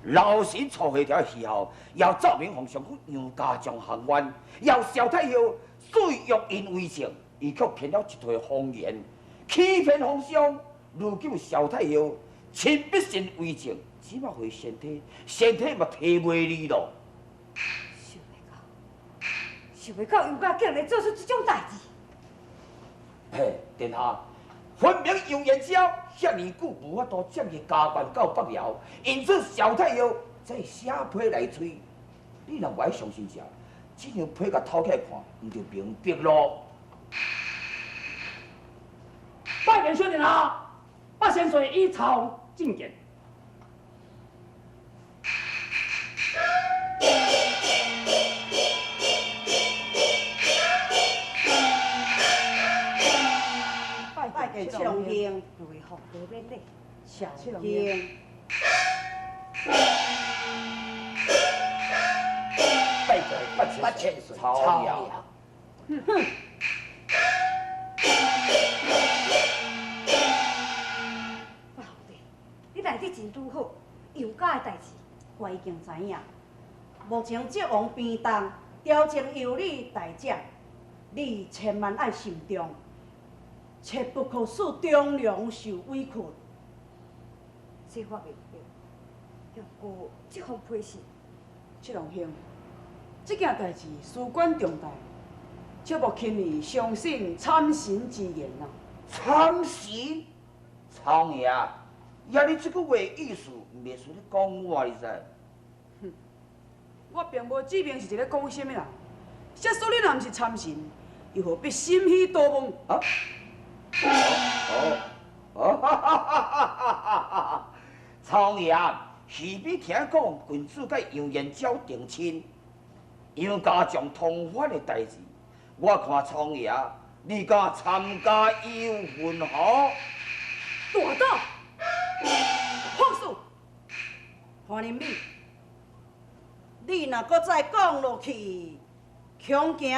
老神初下条时候，要奏明皇上去杨家将行冤，要萧太后水欲因为情，伊却骗了一堆谎言，欺骗皇上。如今萧太后亲必信为情，只嘛回身体嘛提袂离咯。想袂到杨家竟然做出这种代志。嘿，殿下，分明杨延昭遐尼久无法度占去家眷到北辽，因此萧太后才写批来催。你若不爱相信者，这张批甲偷起来看，毋就明白咯。拜见薛殿下，八千岁依朝觐见。拜见七龙兄，各位好，多免礼。七龙兄，拜见八千岁曹爷。哼！八皇帝，你来得真拄好，杨家的代志我已经知影。目前这王边东调整由你代掌，你千万爱慎重。切不可使忠良受委屈。这我明白。不过这封批信，七龙兄，这件代志事关重大，切莫轻易相信参神之言呐。参神，曹爷，呀你这句话意思，袂是咧讲我，你知？哼，我并无指明是一个讲什么啦。假使你若毋是参神，又何必心虚多梦？啊？曹爷，是必听讲君主甲杨延昭定亲，杨家将通婚的代志，我看曹爷，你敢参加有份何？大胆！放肆！潘仁美，你若搁再讲落去，恐惊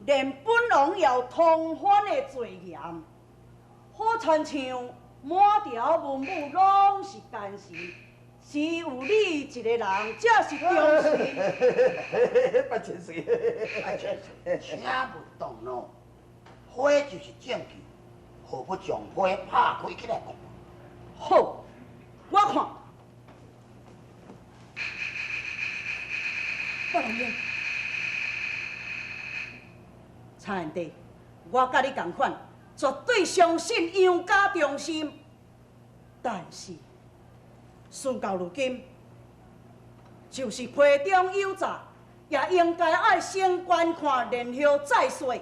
连本王要通婚的罪嫌。好亲像满条文武拢是奸臣，只有你一个人才是忠臣。八千岁，八千岁，请勿动怒，火就是证据，何不将火拍开起来讲？好，我看。八龙兄，蔡元帝，我甲你同款。绝对相信杨家忠心，但是事到如今，就是批中有诈，也应该爱先观看，然后再说。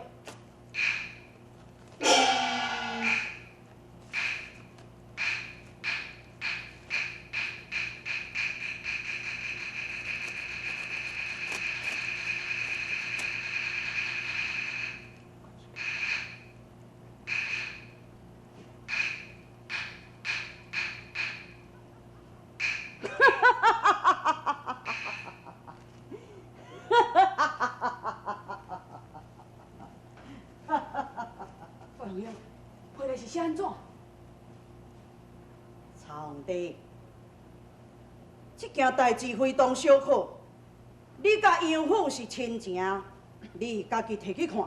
是安怎？曹皇帝，这件代志非同小可。你甲杨府是亲情，你家己摕去看。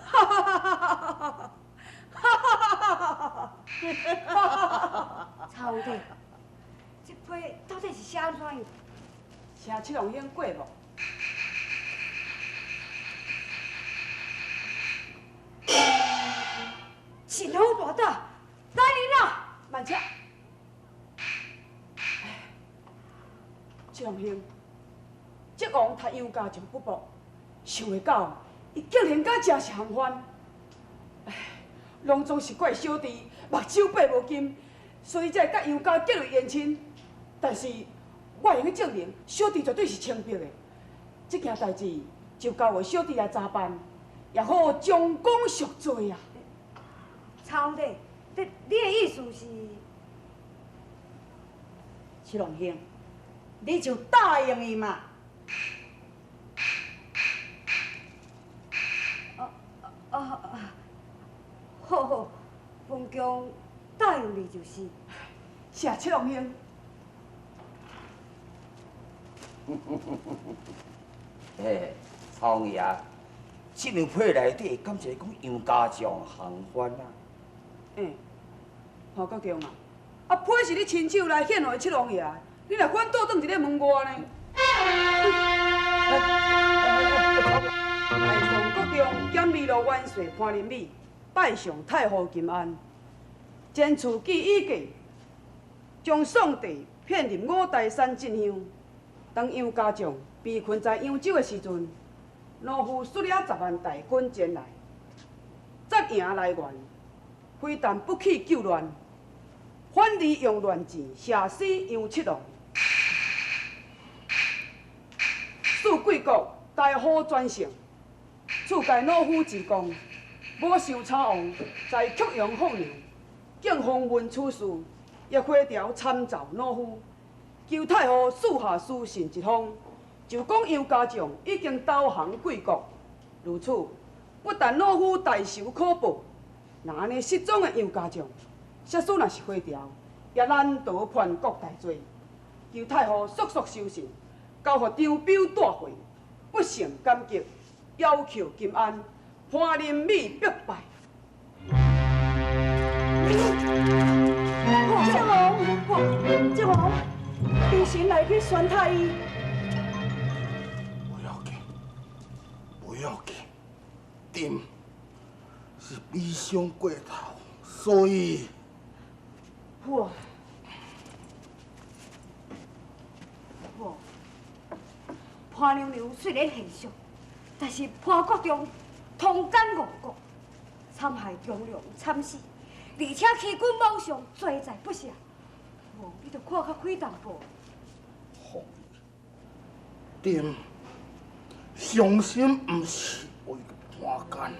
哈哈哈哈哈！哈哈哈哈哈！曹皇帝。这批到底是写安怎样？请七龙兄过无？神虎大大，来人啦！慢车。七龙兄，这王他杨家将不薄，想会到伊竟然敢真是行犯。唉，拢总是怪小弟目睭爬无金，所以才会甲杨家结为姻亲。但是，我用去证明，小弟绝对是清白的。这件代志就交由小弟来查办，也好将功赎罪啊。曹皇帝，你的意思是？七龙兄，你就答应伊嘛。好好，本宫答应你就是。谢七郎兄。嘿，苍爷，这张批内底敢是讲杨家将行番啊？何国强啊，批是你亲手来献给七郎爷，你若反倒转伫咧门外呢？太上国中检理路元帅潘仁美拜上太后金安，前赐记已过，将丧地骗入五台山进香。当杨家将被困在扬州的时阵，老夫率领10万大军前来，接营来援，非但不去救乱，反而用乱箭射死杨七郎。恕贵国大好转胜，赐该老夫之功。无受差王在曲阳放牛，竟访问此事，亦花条参奏老夫。求太后赐下书信一封，就讲杨家将已经投降贵国。如此，不但老夫大受可报，那安尼失踪的杨家将，写书若是花条，也难逃叛国大罪。求太后速速收信，交予张表带回，不胜感激，要求金安潘仁美必败。小王，小王。你先来去宣太医。不要紧，不要紧，朕是悲伤过头，所以我潘娘娘虽然贤淑，但是潘国忠通奸误国，残害忠良惨死，而且欺君罔上，罪在不赦。你着看较开淡薄。好，朕伤心不是为潘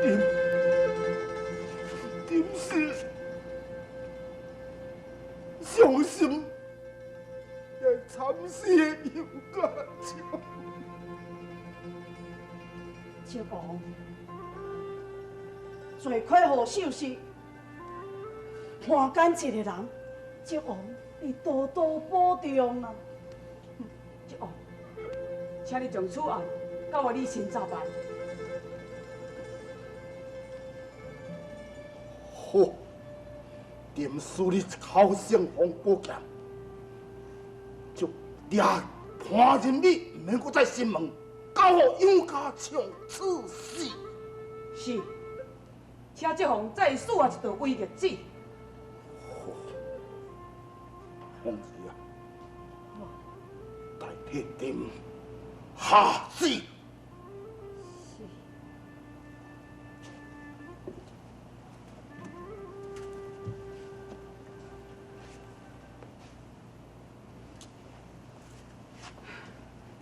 奸，朕是伤心也惨死的杨家将。小王，最快好休息。潘奸一个人，这王你多多保重啊！这王，请你将此案交我李信照办。好，朕赐你一口圣红宝剑，就掠潘仁美，唔免搁再审问，交予杨家将赐死。是，请这王再赐我一道威烈旨。皇子啊，代替朕下旨。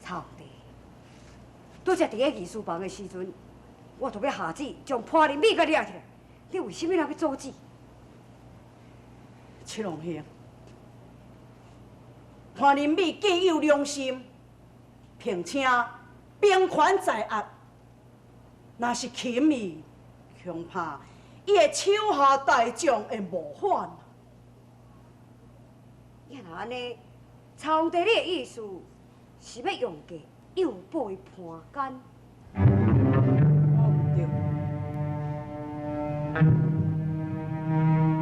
操地！拄则伫个御书房的时阵，我就要下旨将潘仁美给掠起来，你为什么要阻止？七郎兄。潘仁美既有良心，并且兵权在握，若是轻易，恐怕伊会手下大将会谋反。也若安尼，曹帝你的意思是要用计诱捕潘奸？我唔对。